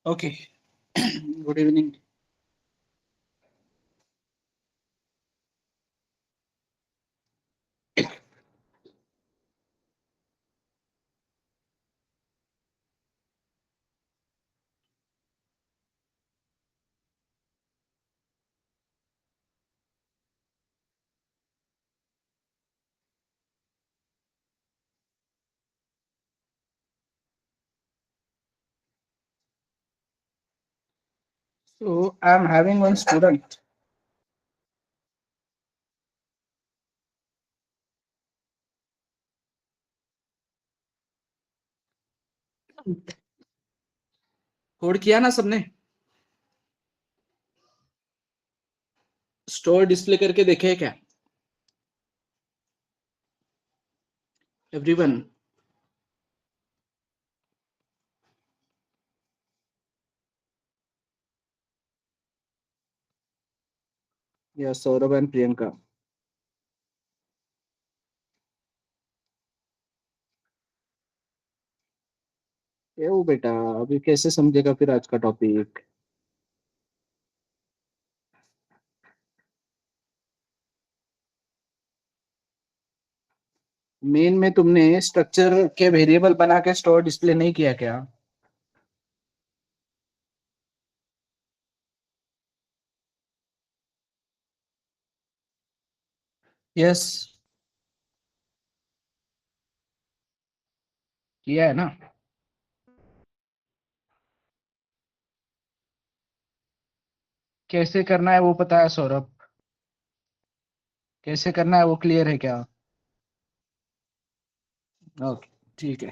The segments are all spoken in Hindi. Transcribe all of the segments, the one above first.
Okay. Good evening. So I'm having one student. Code किया ना सबने? स्टोर डिस्प्ले करके देखे क्या एवरीवन? या सौरभ एंड प्रियंका? ये वो बेटा, अभी कैसे समझेगा फिर आज का टॉपिक? मेन में तुमने स्ट्रक्चर के वेरिएबल बना के स्टोर डिस्प्ले नहीं किया क्या? यस, किया है ना? कैसे करना है वो पता है सौरभ? कैसे करना है वो क्लियर है क्या? ओके, ठीक है।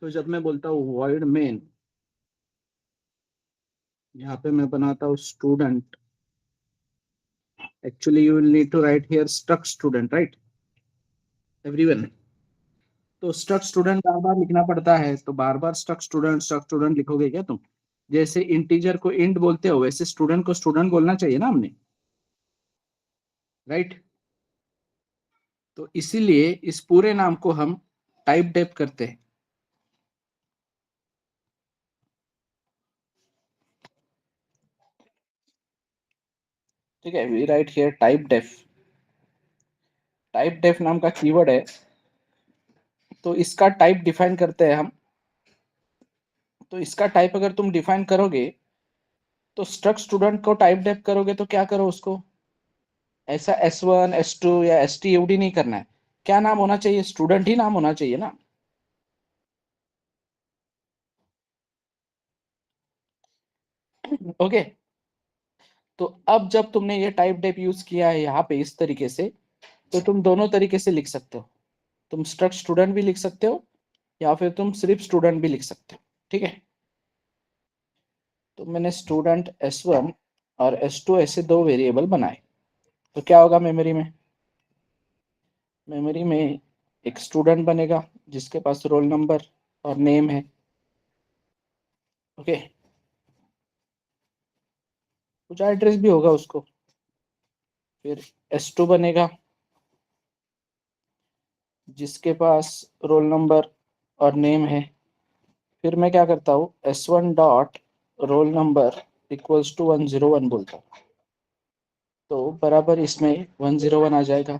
तो जब मैं बोलता हूँ वॉइड मेन, यहाँ पे मैं बनाता हूँ student. Actually you will need to write here struct student, right everyone? तो स्ट्रक्ट स्टूडेंट बार बार लिखना पड़ता है, तो बार बार स्ट्रक्ट स्टूडेंट लिखोगे क्या तुम? जैसे इंटीजर को इंट बोलते हो वैसे स्टूडेंट को स्टूडेंट बोलना चाहिए ना हमने, राइट? तो इसीलिए इस पूरे नाम को हम टाइप डेफ करते हैं। ठीक है, we write here typedef. Typedef नाम का कीवर्ड है, तो इसका टाइप डिफाइन करते हैं हम। तो इसका टाइप अगर तुम डिफाइन करोगे तो स्ट्रक्ट स्टूडेंट को टाइप डेफ करोगे तो क्या करो उसको, ऐसा S1 S2 या ST एवडी नहीं करना है। क्या नाम होना चाहिए? स्टूडेंट ही नाम होना चाहिए ना। ओके। तो अब जब तुमने ये टाइप डेफ यूज किया है यहाँ पे इस तरीके से, तो तुम दोनों तरीके से लिख सकते हो। तुम स्ट्रक्ट स्टूडेंट भी लिख सकते हो या फिर तुम सिर्फ स्टूडेंट भी लिख सकते हो। ठीक है, तो मैंने स्टूडेंट S1 और S2 ऐसे दो वेरिएबल बनाए। तो क्या होगा मेमोरी में? मेमोरी में एक स्टूडेंट बनेगा जिसके पास रोल नंबर और नेम है। ओके, कुछ एड्रेस भी होगा उसको। फिर S2 बनेगा जिसके पास रोल नंबर और नेम है। फिर मैं क्या करता हूँ, S1 dot roll number equals to 101 बोलता हूँ, तो बराबर इसमें 101 आ जाएगा।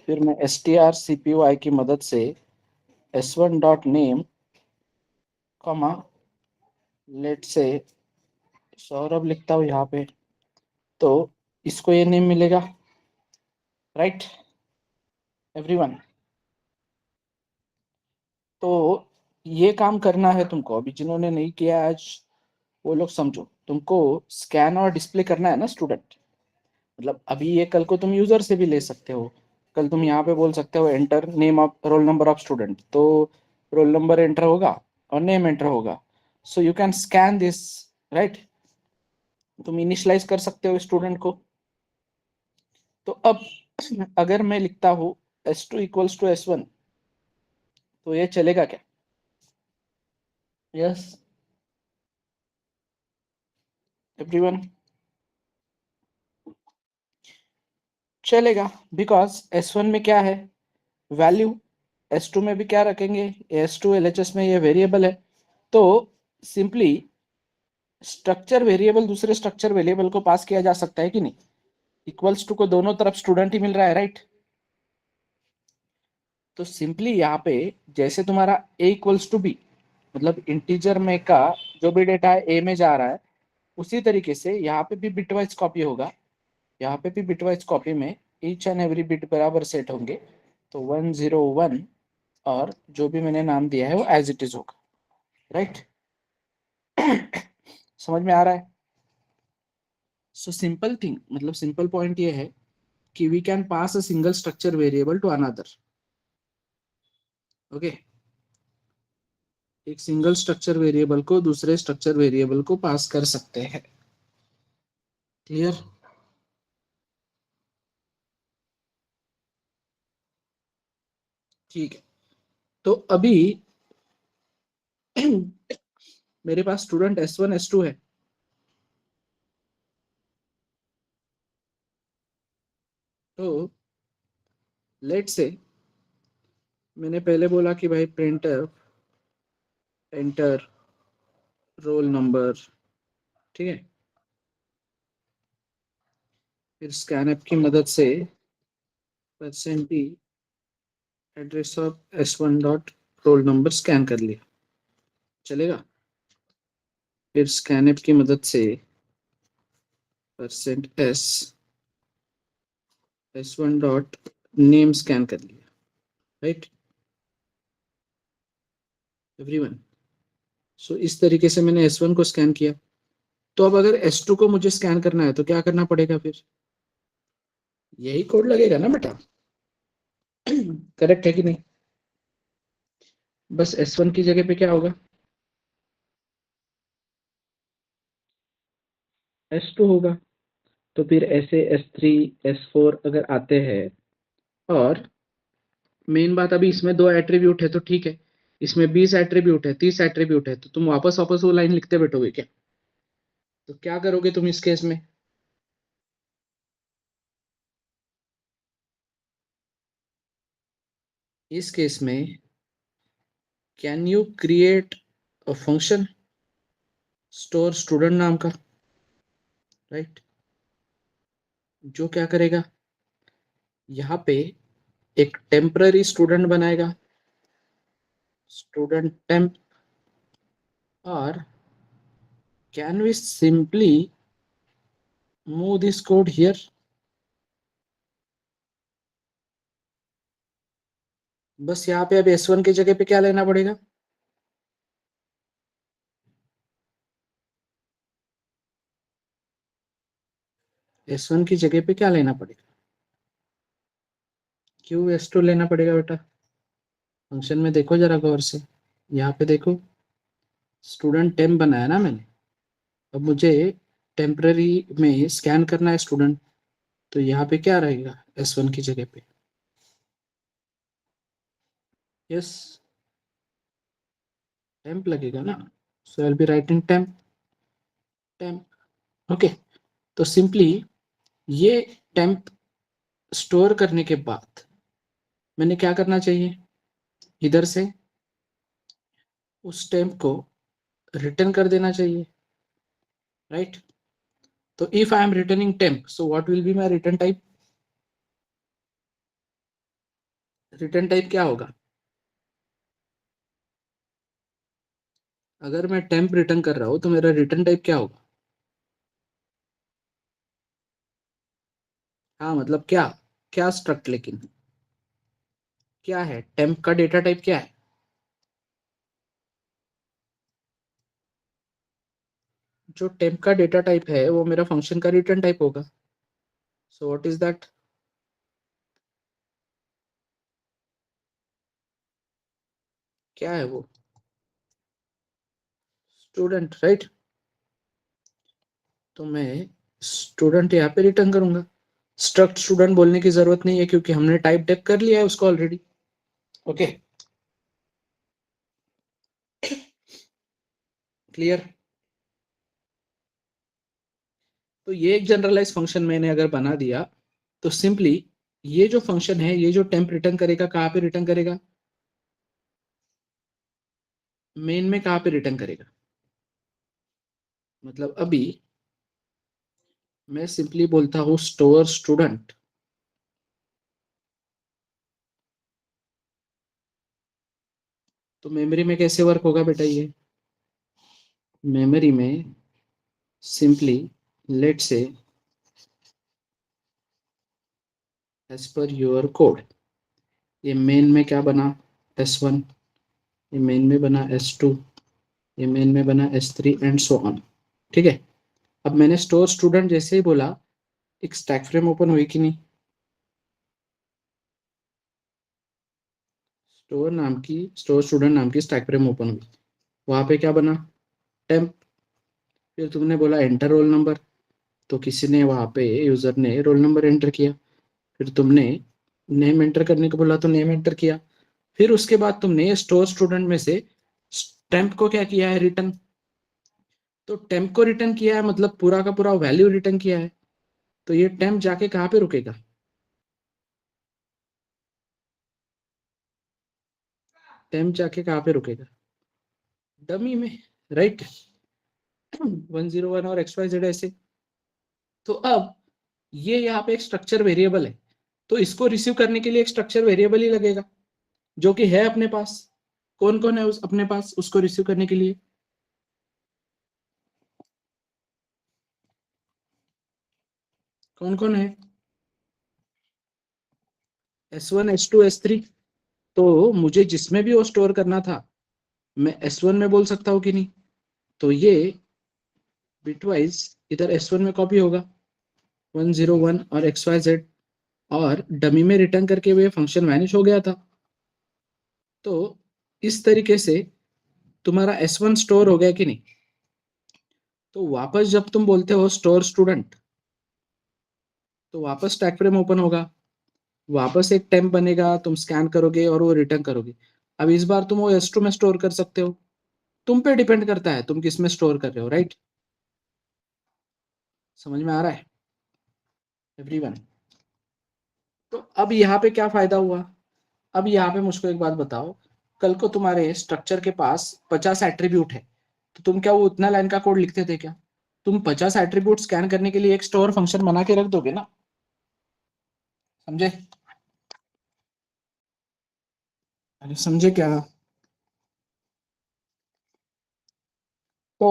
फिर मैं strcpy की मदद से S1 dot name comma late से सौरभ लिखता हूँ यहाँ पे, तो इसको ये नेम मिलेगा, राइट एवरीवन? तो ये काम करना है तुमको। अभी जिन्होंने नहीं किया आज वो लोग समझो, तुमको स्कैन और डिस्प्ले करना है ना स्टूडेंट। मतलब अभी ये कल को तुम यूजर से भी ले सकते हो। कल तुम यहाँ पे बोल सकते हो enter name of roll number of student, तो रोल नंबर एंटर होगा और नेम एंटर होगा। So you can scan this, right? तुम इनिशियलाइज कर सकते हो स्टूडेंट को। तो अब अगर मैं लिखता हूँ S2 इक्वल्स टू S1, तो ये चलेगा क्या? यस एवरीवन, चलेगा। बिकॉज S1 में क्या है, वैल्यू। S2 में भी क्या रखेंगे, S2 LHS में ये वेरिएबल है, तो सिंपली स्ट्रक्चर वेरिएबल दूसरे स्ट्रक्चर वेरिएबल को पास किया जा सकता है कि नहीं, इक्वल्स टू को दोनों तरफ स्टूडेंट ही मिल रहा है, राइट। तो सिंपली यहाँ पे जैसे तुम्हारा a इक्वल्स टू बी, मतलब इंटीजर में का जो भी डेटा है a में जा रहा है, उसी तरीके से यहाँ पे भी बिटवाइज कॉपी होगा, यहाँ पे भी बिटवाइज कॉपी में ईच एंड एवरी बिट बराबर सेट होंगे, तो 101 और जो भी मैंने नाम दिया है वो एज इट इज होगा, राइट। समझ में आ रहा है। सो सिंपल थिंग, मतलब सिंपल पॉइंट ये है कि we can pass a single structure variable to another, okay. एक सिंगल स्ट्रक्चर वेरिएबल को दूसरे स्ट्रक्चर वेरिएबल को पास कर सकते हैं, क्लियर। ठीक है, तो अभी मेरे पास स्टूडेंट S1 S2 है, तो लेट से मैंने पहले बोला कि भाई प्रिंटर एंटर रोल नंबर, ठीक है। फिर स्कैनएप की मदद से percent d address of S1 dot roll number scan कर लिया, चलेगा। फिर स्कैनएप की मदद से %S1 डॉट नेम स्कैन कर लिया, राइट एवरीवन। सो इस तरीके से मैंने S1 को स्कैन किया। तो अब अगर S2 को मुझे स्कैन करना है तो क्या करना पड़ेगा, फिर यही कोड लगेगा ना बेटा, करेक्ट है कि नहीं। बस S1 की जगह पे क्या होगा, S2 होगा। तो फिर ऐसे S3 S4 अगर आते हैं, और मेन बात अभी इसमें 2 एट्रीब्यूट है तो ठीक है, इसमें 20 एट्रीब्यूट है, 30 एट्रीब्यूट है, तो तुम वापस वापस वो लाइन लिखते बैठोगे क्या। तो क्या करोगे तुम इस केस में, इस केस में can you create a function store student नाम का, राइट। जो क्या करेगा, यहाँ पे एक टेम्पररी स्टूडेंट बनाएगा, स्टूडेंट टेम्प, और can we simply move this code here. बस यहाँ पे अब S1 की जगह पे क्या लेना पड़ेगा, S1 की जगह पे क्या लेना पड़ेगा, क्यों S2 लेना पड़ेगा बेटा। फंक्शन में देखो जरा गौर से, यहाँ पे देखो स्टूडेंट टेम्प बनाया ना मैंने, अब मुझे टेम्पररी में स्कैन करना है स्टूडेंट, तो यहाँ पे क्या रहेगा S1 की जगह पे, यस टेम्प लगेगा ना। So I will be writing temp, temp, okay. तो सिंपली ये टेम्प स्टोर करने के बाद मैंने क्या करना चाहिए, इधर से उस टेम्प को रिटर्न कर देना चाहिए, राइट। तो if I am returning temp, so what will be my return type, return type क्या होगा, अगर मैं टेम्प रिटर्न कर रहा हूं तो मेरा रिटर्न टाइप क्या होगा। हाँ मतलब क्या, क्या स्ट्रक्ट, लेकिन क्या है टेम्प का डेटा टाइप क्या है, जो टेम्प का डेटा टाइप है वो मेरा फंक्शन का रिटर्न टाइप होगा। सो व्हाट इज दैट, क्या है वो, स्टूडेंट, राइट। तो मैं स्टूडेंट यहाँ पे रिटर्न करूंगा, स्ट्रक्ट स्टूडेंट बोलने की जरूरत नहीं है क्योंकि हमने टाइप डेप कर लिया है उसको ऑलरेडी, ओके क्लियर। तो ये एक जनरलाइज फंक्शन मैंने अगर बना दिया, तो सिंपली ये जो फंक्शन है, ये जो टेम्प रिटर्न करेगा कहाँ पे रिटर्न करेगा, मेन में कहाँ पे रिटर्न करेगा? मतलब अभी मैं सिंपली बोलता हूँ स्टोर स्टूडेंट, तो मेमोरी में कैसे वर्क होगा बेटा ये? मेमोरी में सिंपली लेट से एज पर योर कोड, ये मेन में क्या बना? S1, ये मेन में बना S2, ये मेन में बना S3 एंड सो ऑन। ठीक है, अब मैंने स्टोर स्टूडेंट जैसे ही बोला, एक स्टैक फ्रेम ओपन हुई कि नहीं? स्टोर स्टूडेंट नाम की स्टैक फ्रेम ओपन हुई। वहां पे क्या बना? टेम्प। फिर तुमने बोला एंटर रोल नंबर, तो किसी ने वहां पे यूजर ने रोल नंबर एंटर किया। फिर तुमने नेम एंटर करने को बोला तो नेम एंटर किया। फिर उसके बाद तुमने स्टोर स्टूडेंट में से टेम्प को क्या किया है? रिटर्न। तो टेम्प को रिटर्न किया है मतलब पूरा का पूरा वैल्यू रिटर्न किया है। तो ये टेम्प जाके कहाँ पे रुकेगा? टेम्प जाके कहाँ पे रुकेगा? डमी में, राइट? 101 और XYZ ऐसे। तो अब ये यहाँ पे एक स्ट्रक्चर वेरिएबल है, तो इसको रिसीव करने के लिए एक स्ट्रक्चर वेरिएबल ही लगेगा, जो कि है अपने पास। कौन कौन है उस अपने पास उसको रिसीव करने के लिए? कौन कौन है? S1, S2, S3। तो मुझे जिसमें भी वो स्टोर करना था, मैं S1 में बोल सकता हूँ कि नहीं? तो ये बिटवाइज इधर S1 में कॉपी होगा, 101 और XYZ, और डमी में रिटर्न करके हुए फंक्शन वैनिश हो गया था। तो इस तरीके से तुम्हारा S1 स्टोर हो गया कि नहीं? तो वापस जब तुम बोलते हो स्टोर स्टूडेंट, तो वापस स्टैक फ्रेम ओपन होगा, वापस एक टेम्प बनेगा, तुम स्कैन करोगे और वो रिटर्न करोगे। अब इस बार तुम वो S2 में स्टोर कर सकते हो। तुम पे डिपेंड करता है तुम किस में स्टोर कर रहे हो, राइट? समझ में आ रहा है एवरीवन? तो अब यहाँ पे क्या फायदा हुआ? अब यहाँ पे मुझको एक बात बताओ, कल को तुम्हारे स्ट्रक्चर के पास 50 एट्रीब्यूट है, तो तुम क्या वो उतना लाइन का कोड लिखते थे क्या? तुम 50 एट्रीब्यूट स्कैन करने के लिए एक स्टोर फंक्शन बना के रख दोगे ना। समझे? अरे समझे क्या? तो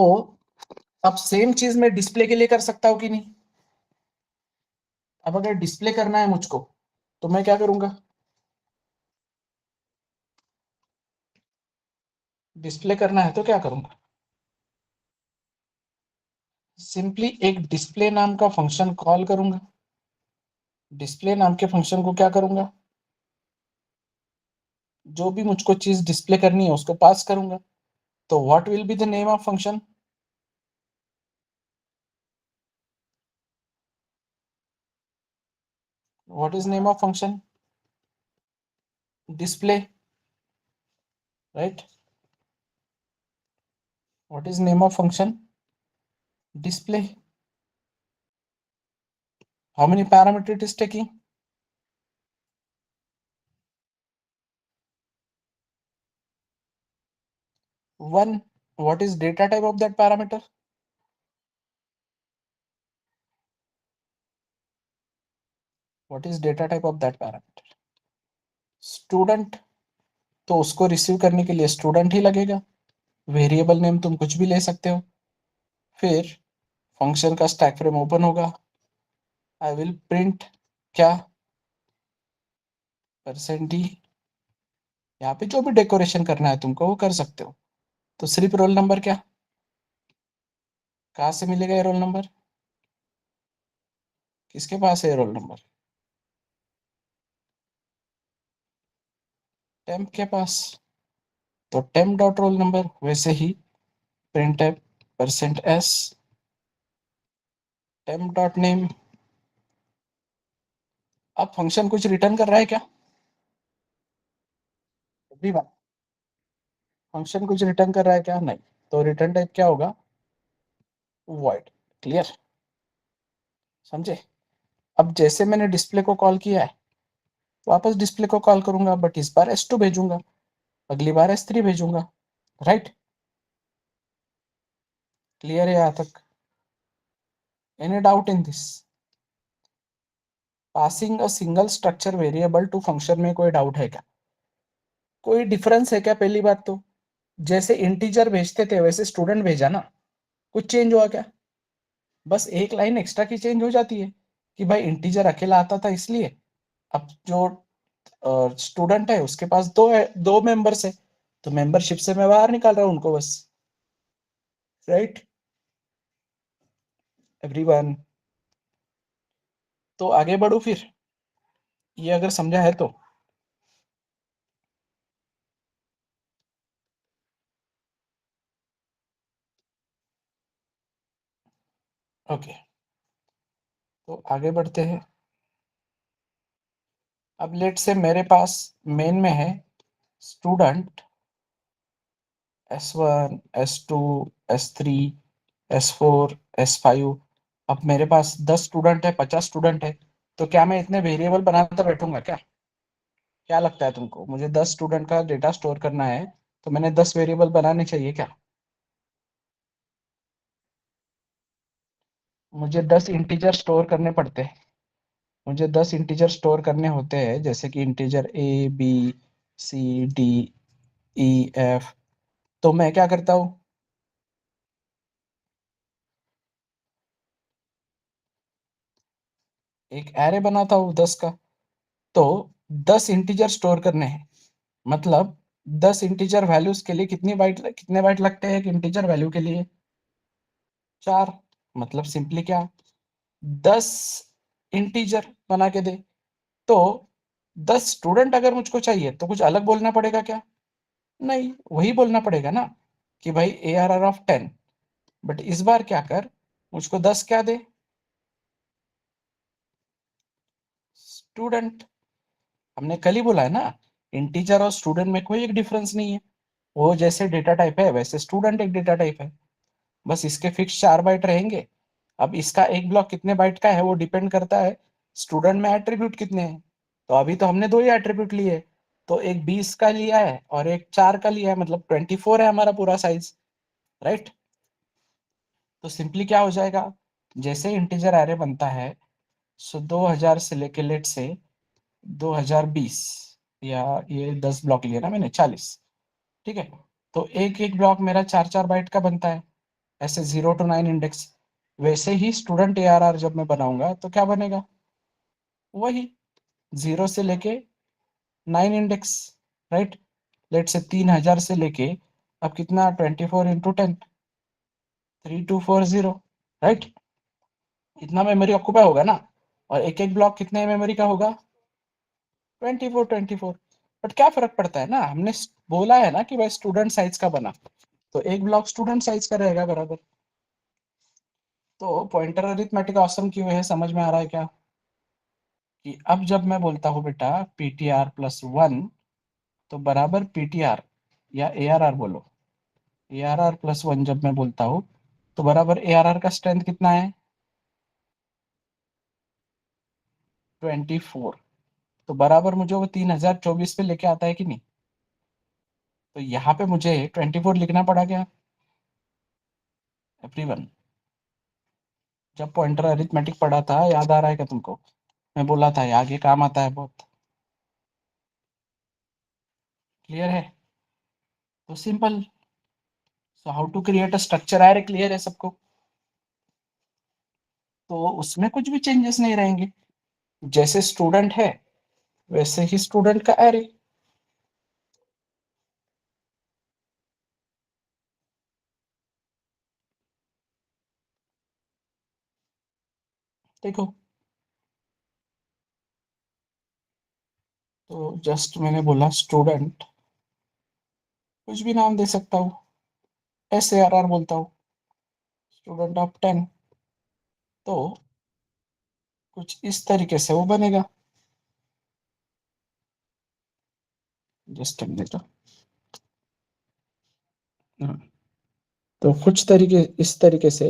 अब सेम चीज मैं डिस्प्ले के लिए कर सकता हूँ कि नहीं? अब अगर डिस्प्ले करना है मुझको, तो मैं क्या करूंगा? डिस्प्ले करना है तो क्या करूंगा? सिंपली एक डिस्प्ले नाम का फंक्शन कॉल करूंगा। डिस्प्ले नाम के फंक्शन को क्या करूंगा? जो भी मुझको चीज डिस्प्ले करनी है उसको पास करूंगा। तो what will be the name of function? What is name of function? Display, right? What is name of function? Display. How many parameter it is taking? One. What is data type of that parameter? What is data type of that parameter? Student. तो उसको रिसीव करने के लिए स्टूडेंट ही लगेगा। वेरिएबल नेम तुम कुछ भी ले सकते हो। फिर फंक्शन का स्टैक फ्रेम ओपन होगा। आई विल प्रिंट क्या? %d। यहाँ पे जो भी डेकोरेशन करना है तुमको वो कर सकते हो। तो सिर्फ रोल नंबर क्या? कहाँ से मिलेगा ये रोल नंबर? किसके पास है ये रोल नंबर? टेम्प के पास। तो टेम्प डॉट रोल नंबर, वैसे ही print %s temp dot name. अब फंक्शन कुछ रिटर्न कर रहा है क्या? अभी बात, फंक्शन कुछ रिटर्न कर रहा है क्या? नहीं। तो रिटर्न टाइप क्या होगा? वॉइड। क्लियर? समझे? अब जैसे मैंने डिस्प्ले को कॉल किया है, वापस डिस्प्ले को कॉल करूंगा, बट इस बार S2 भेजूंगा, अगली बार S3 भेजूंगा। राइट? क्लियर है यहाँ तक? Any doubt in this? Passing a single structure variable to function में कोई डाउट है क्या? कोई डिफरेंस है क्या? पहली बात तो जैसे इंटीजर भेजते थे वैसे स्टूडेंट भेजा ना, कुछ चेंज हुआ क्या? बस एक लाइन एक्स्ट्रा की चेंज हो जाती है कि भाई इंटीजर अकेला आता था इसलिए अब जो स्टूडेंट है उसके पास दो मेंबर्स है, तो मेंबरशिप से मैं बाहर निकाल रहा हूं उनको बस। Right everyone? तो आगे बढ़ू फिर, ये अगर समझा है तो? ओके, तो आगे बढ़ते हैं। अब लेट से मेरे पास मेन में है student S1 S2 S3 S4 S5। अब मेरे पास 10 स्टूडेंट है, 50 स्टूडेंट है, तो क्या मैं इतने वेरिएबल बनाता बैठूंगा क्या? क्या लगता है तुमको? मुझे 10 स्टूडेंट का डेटा स्टोर करना है तो मैंने 10 वेरिएबल बनाने चाहिए क्या? मुझे 10 इंटीजर स्टोर करने पड़ते हैं। मुझे 10 इंटीजर स्टोर करने होते हैं, जैसे कि integer A B C D E F। तो मैं क्या करता हूँ, एक एरे बनाता हूँ 10 का। तो 10 इंटीजर स्टोर करने हैं, मतलब 10 इंटीजर वैल्यूज के लिए कितने बाइट लगते हैं एक इंटीजर वैल्यू के लिए? 4। मतलब सिंपली क्या, 10 इंटीजर बना के दे। तो 10 स्टूडेंट अगर मुझको चाहिए तो कुछ अलग बोलना पड़ेगा क्या? नहीं, वही बोलना पड़ेगा ना कि भाई ARR ऑफ 10। बट इस बार क्या कर, मुझको 10 क्या दे? स्टूडेंट। हमने कल ही बोला है ना, इंटीजर और स्टूडेंट में कोई एक डिफरेंस नहीं है। वो जैसे डेटा टाइप है वैसे स्टूडेंट एक डेटा टाइप है, बस इसके फिक्स 4 बाइट रहेंगे। अब इसका एक ब्लॉक कितने बाइट का है वो डिपेंड करता है स्टूडेंट में एट्रीब्यूट कितने हैं। तो अभी तो हमने दो ही एट्रीब्यूट लिए, तो एक 20 का लिया है और एक 4 का लिया है, मतलब 24 है हमारा पूरा साइज। राइट? तो सिंपली क्या हो जाएगा, जैसे इंटीजर एरे बनता है, सो 2000 से लेके लेट से 2020, या ये 10 ब्लॉक लिया ना मैंने, 40। ठीक है, तो एक एक ब्लॉक मेरा 4 4 बाइट का बनता है, ऐसे 0 to 9 इंडेक्स। वैसे ही स्टूडेंट ARR जब मैं बनाऊंगा तो क्या बनेगा, वही 0 से लेके 9 इंडेक्स। राइट? लेट से 3000 से लेके अब कितना, 24 into 10, 3240। राइट? इतना मेमोरी ऑक्यूपाई होगा ना, और एक एक ब्लॉक कितने मेमोरी का होगा, 24 24। बट क्या फर्क पड़ता है ना, हमने बोला है ना कि भाई स्टूडेंट साइज का बना, तो एक ब्लॉक स्टूडेंट साइज का रहेगा बराबर। तो पॉइंटर अरिथमेटिक ऑसम क्यों है, समझ में आ रहा है क्या? कि अब जब मैं बोलता हूँ बेटा PTR+1, तो बराबर PTR या ARR बोलो, ARR+1 जब मैं बोलता हूँ तो बराबर ARR का स्ट्रेंथ कितना है, 24। तो बराबर मुझे वो 3024 पे लेके आता है कि नहीं? तो यहाँ पे मुझे 24 लिखना पड़ा क्या एवरीवन? जब पॉइंटर अरिथमेटिक पढ़ा था याद आ रहा है क्या तुमको? मैं बोला था ये आगे काम आता है बहुत। क्लियर है? तो simple, so how to create a structure array, clear है सबको? तो उसमें कुछ भी चेंजेस नहीं रहेंगे, जैसे स्टूडेंट है वैसे ही स्टूडेंट का एरे। देखो, तो जस्ट मैंने बोला स्टूडेंट, कुछ भी नाम दे सकता हूँ, SARR बोलता हूँ, स्टूडेंट ऑफ 10। तो कुछ इस तरीके से वो बनेगा, जस्ट मिनट। तो कुछ तरीके इस तरीके से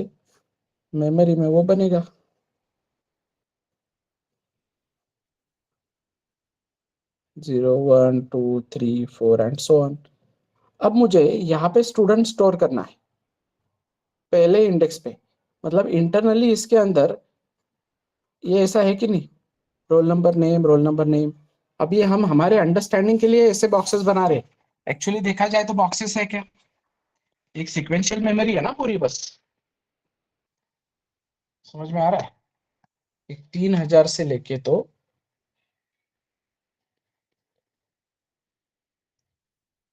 मेमोरी में वो बनेगा, 0 1 2 3 4 एंड सो ऑन। अब मुझे यहाँ पे स्टूडेंट स्टोर करना है पहले इंडेक्स पे, मतलब इंटरनली इसके अंदर ये ऐसा है कि नहीं, roll number name, roll number name. अब ये हम हमारे अंडरस्टैंडिंग के लिए ऐसे बॉक्सेस बना रहे हैं, एक्चुअली देखा जाए तो बॉक्सेस है क्या, एक सिक्वेंशियल मेमोरी है ना पूरी, बस समझ में आ रहा है। एक 3000 से लेके तो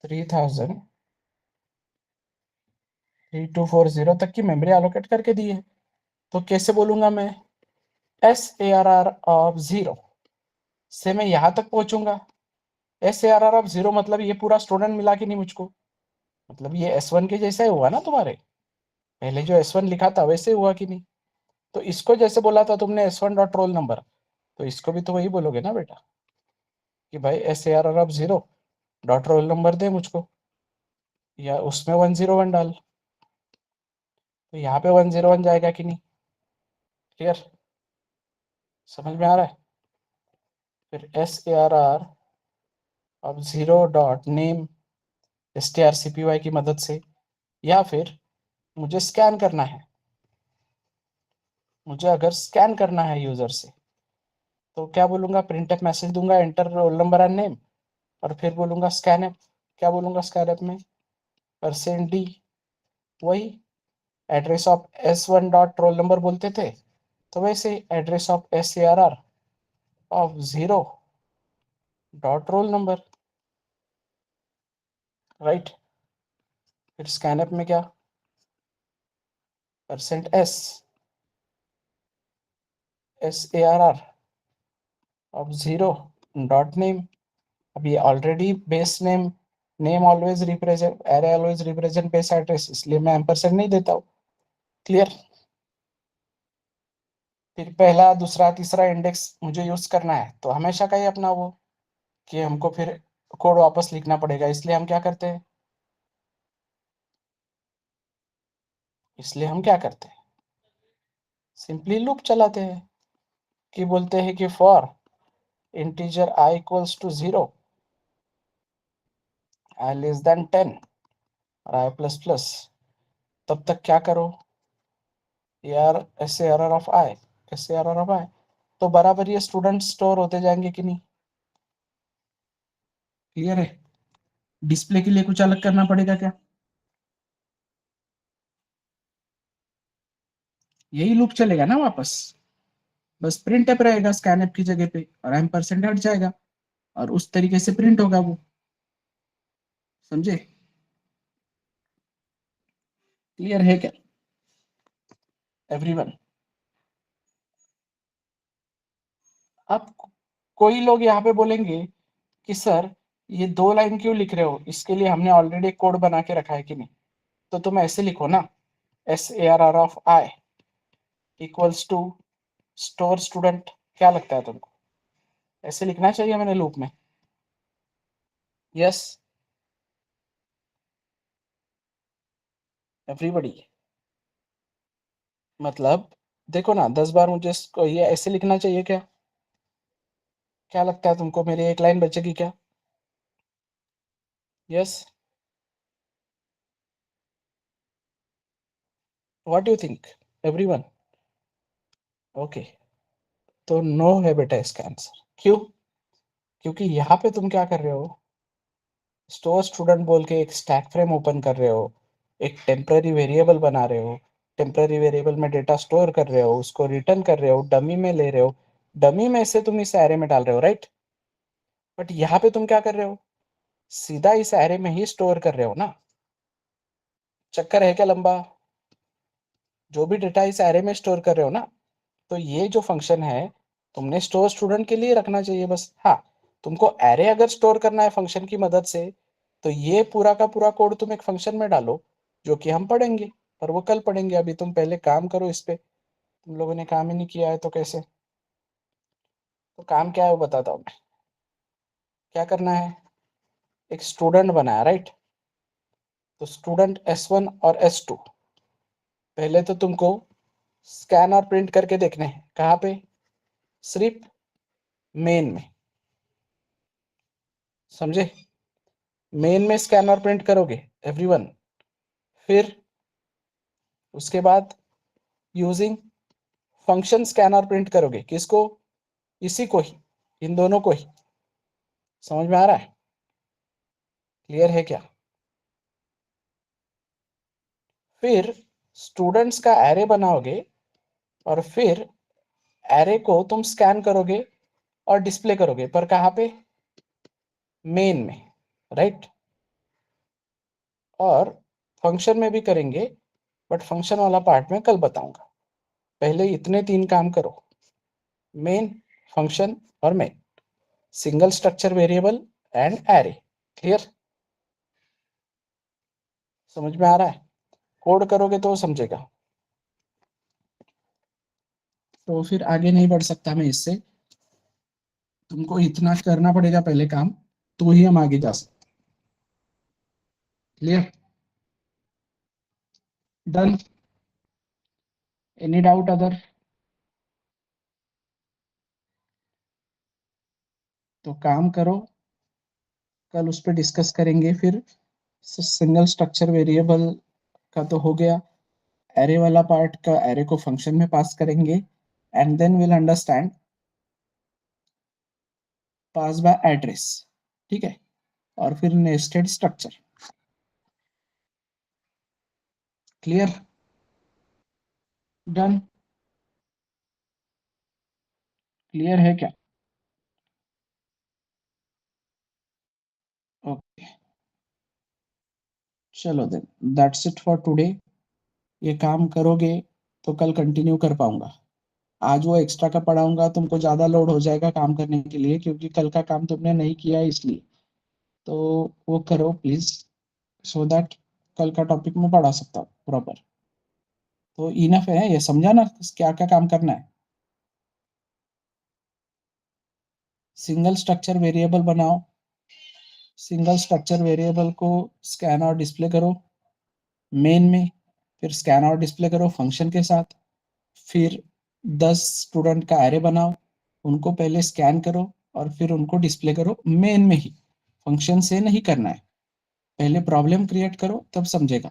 3240 तक की मेमोरी एलोकेट करके दी है। तो कैसे बोलूंगा मैं, SARR ऑफ 0 से मैं यहां तक पहुंचूंगा। SARR ऑफ 0 मतलब ये पूरा स्टूडेंट मिला के नहीं मुझको, मतलब ये S1 के जैसा ही हुआ ना, तुम्हारे पहले जो S1 लिखा था वैसे हुआ कि नहीं। तो इसको जैसे बोला था तुमने S1 डॉट रोल नंबर, तो इसको भी तो वही बोलोगे ना बेटा, कि भाई SARR of 0 dot roll number दे मुझको, या उसमें 101 डाल। तो यहाँ पे 101 जाएगा कि नहीं, क्लियर, समझ में आ रहा है। फिर SARR of 0 dot name strcpy की मदद से, या फिर मुझे स्कैन करना है, मुझे अगर स्कैन करना है यूजर से, तो क्या बोलूंगा, प्रिंटफ मैसेज दूंगा, enter roll number and name, और फिर बोलूंगा स्कैन, क्या बोलूंगा स्कैन में, %d, वही address of S1 dot roll number बोलते थे, तो वैसे address of SARR of 0 dot roll number, right. फिर स्कैनअप में क्या, %s SARR of 0 dot name. अब ये already base name, name always represent, array always represent base address, इसलिए मैं एम्परसेंड नहीं देता हूँ, क्लियर। फिर पहला दूसरा तीसरा इंडेक्स मुझे यूज करना है, तो हमेशा का ही अपना वो कि हमको फिर कोड वापस लिखना पड़ेगा, इसलिए हम क्या करते हैं, सिंपली लूप चलाते हैं, कि बोलते हैं कि for integer I equals to 0, I less than 10 और I प्लस प्लस, तब तक क्या करो यार, SARR ऑफ I, तो बराबर ये स्टूडेंट स्टोर होते जाएंगे कि नहीं, क्लियर है। डिस्प्ले के लिए कुछ अलग करना पड़ेगा क्या, यही लूप चलेगा ना वापस, बस प्रिंट एप रहेगा स्कैन एप की जगह पे, और एम परसेंट हट जाएगा, और उस तरीके से प्रिंट होगा वो, समझे, क्लियर है क्या एवरीवन। अब कोई लोग यहाँ पे बोलेंगे कि सर ये 2 लाइन क्यों लिख रहे हो, इसके लिए हमने ऑलरेडी कोड बना के रखा है कि नहीं, तो तुम ऐसे लिखो ना, SARR of I equals to store student, क्या लगता है तुमको, ऐसे लिखना चाहिए मैंने लूप में, यस एवरीबडी। मतलब देखो ना, 10 बार मुझे इसको ये ऐसे लिखना चाहिए क्या, क्या लगता है तुमको, मेरी एक लाइन बचेगी क्या, yes, what do you think everyone, okay. तो नो है बेटा इसका आंसर, क्यों, क्योंकि यहाँ पे तुम क्या कर रहे हो, स्टोर स्टूडेंट बोल के एक स्टैक फ्रेम ओपन कर रहे हो, एक टेम्पररी वेरिएबल बना रहे हो, टेम्पररी वेरिएबल में डेटा स्टोर कर रहे हो, उसको रिटर्न कर रहे हो, डमी में ले रहे हो, डमी में से तुम इस एरे में डाल रहे हो, राइट। बट यहाँ पे तुम क्या कर रहे हो, सीधा इस एरे में ही स्टोर कर रहे हो ना, चक्कर है क्या लंबा, जो भी डेटा इस एरे में स्टोर कर रहे हो ना, तो ये जो फंक्शन है तुमने स्टोर स्टूडेंट के लिए रखना चाहिए बस। हाँ, तुमको एरे अगर स्टोर करना है फंक्शन की मदद से, तो ये पूरा का पूरा कोड तुम एक फंक्शन में डालो, जो कि हम पढ़ेंगे, पर वो कल पढ़ेंगे, अभी तुम पहले काम करो इस पे, तुम लोगों ने काम ही नहीं किया है तो कैसे। तो काम क्या है वो बताता हूँ मैं, क्या करना है, एक स्टूडेंट बनाया, राइट। तो स्टूडेंट S1 और S2, पहले तो तुमको स्कैन और प्रिंट करके देखने हैं, कहाँ पे, सिर्फ मेन में, समझे, मेन में स्कैन और प्रिंट करोगे एवरीवन, फिर उसके बाद यूजिंग फंक्शन स्कैन और प्रिंट करोगे, किसको? इसी को ही, इन दोनों को ही। समझ में आ रहा है? क्लियर है क्या? फिर स्टूडेंट्स का एरे बनाओगे और फिर एरे को तुम स्कैन करोगे और डिस्प्ले करोगे, पर कहाँ पे? मेन में, राइट? और फंक्शन में भी करेंगे, बट फंक्शन वाला पार्ट में कल बताऊंगा। पहले इतने 3 काम करो, मेन, फंक्शन और main, single structure variable and array. Clear? समझ में आ रहा है? कोड करोगे तो समझेगा। तो फिर आगे नहीं बढ़ सकता मैं इससे, तुमको इतना करना पड़ेगा पहले काम, तो ही हम आगे जा सकते। Clear? Done? Any doubt other? तो काम करो, कल उस पर डिस्कस करेंगे। फिर सिंगल स्ट्रक्चर वेरिएबल का तो हो गया, एरे वाला पार्ट का एरे को फंक्शन में पास करेंगे, and then will understand pass by address. ठीक है? और फिर nested structure. Clear? Done? Clear है क्या? ओके, चलो then, that's it for today. ये काम करोगे तो कल कंटिन्यू कर पाऊंगा। आज वो एक्स्ट्रा का पढ़ाऊंगा, तुमको ज्यादा लोड हो जाएगा काम करने के लिए, क्योंकि कल का काम तुमने नहीं किया है इसलिए। तो वो करो प्लीज, सो दैट कल का टॉपिक में पढ़ा सकता हूँ प्रॉपर। तो इनफ है ये, समझा ना क्या क्या काम करना है? सिंगल स्ट्रक्चर वेरिएबल बनाओ, सिंगल स्ट्रक्चर वेरिएबल को स्कैन और डिस्प्ले करो मेन में, फिर स्कैन और डिस्प्ले करो फंक्शन के साथ, फिर 10 स्टूडेंट का एरे बनाओ, उनको पहले स्कैन करो और फिर उनको डिस्प्ले करो मेन में ही, फंक्शन से नहीं करना है। पहले प्रॉब्लम क्रिएट करो तब समझेगा।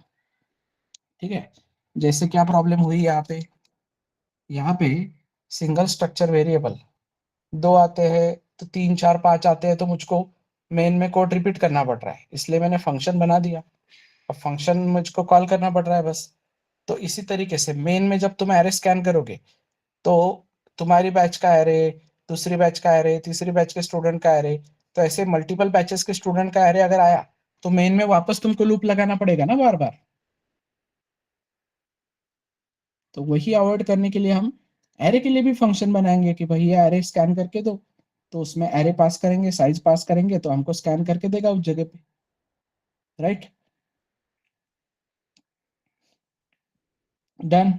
ठीक है? जैसे क्या प्रॉब्लम हुई यहाँ पे? यहाँ पे सिंगल स्ट्रक्चर वेरिएबल 2 आते हैं, तो 3 4 5 आते हैं, तो मुझको मेन में कोड रिपीट करना पड़ रहा है, इसलिए मैंने फंक्शन बना दिया। अब फंक्शन मुझको कॉल करना पड़ रहा है बस। तो इसी तरीके से मेन में जब तुम एरे स्कैन करोगे, तो तुम्हारी बैच का एरे, दूसरी बैच का एरे, तीसरी बैच के स्टूडेंट का एरे, तो ऐसे मल्टीपल बैचेस के स्टूडेंट का एरे अगर आया, तो मेन में वापस तुमको लूप लगाना पड़ेगा ना बार बार। तो वही अवॉइड करने के लिए हम एरे के लिए भी फंक्शन बनाएंगे कि भाई ये एरे स्कैन करके दो, तो उसमें एरे पास करेंगे, साइज पास करेंगे, तो हमको स्कैन करके देगा उस जगह पे, राइट? डन?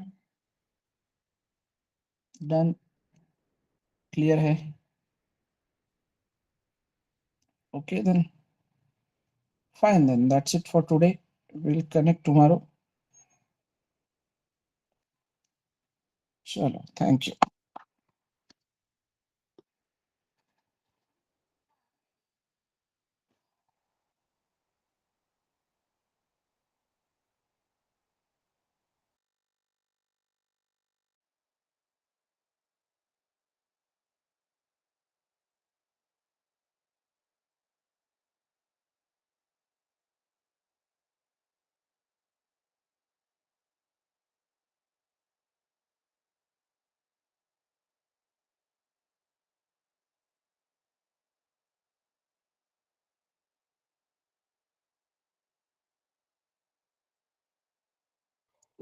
डन? क्लियर है? Okay then, fine then, that's it for today, will connect tomorrow. चलो, थैंक यू।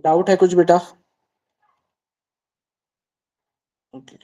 डाउट है कुछ बेटा? ओके।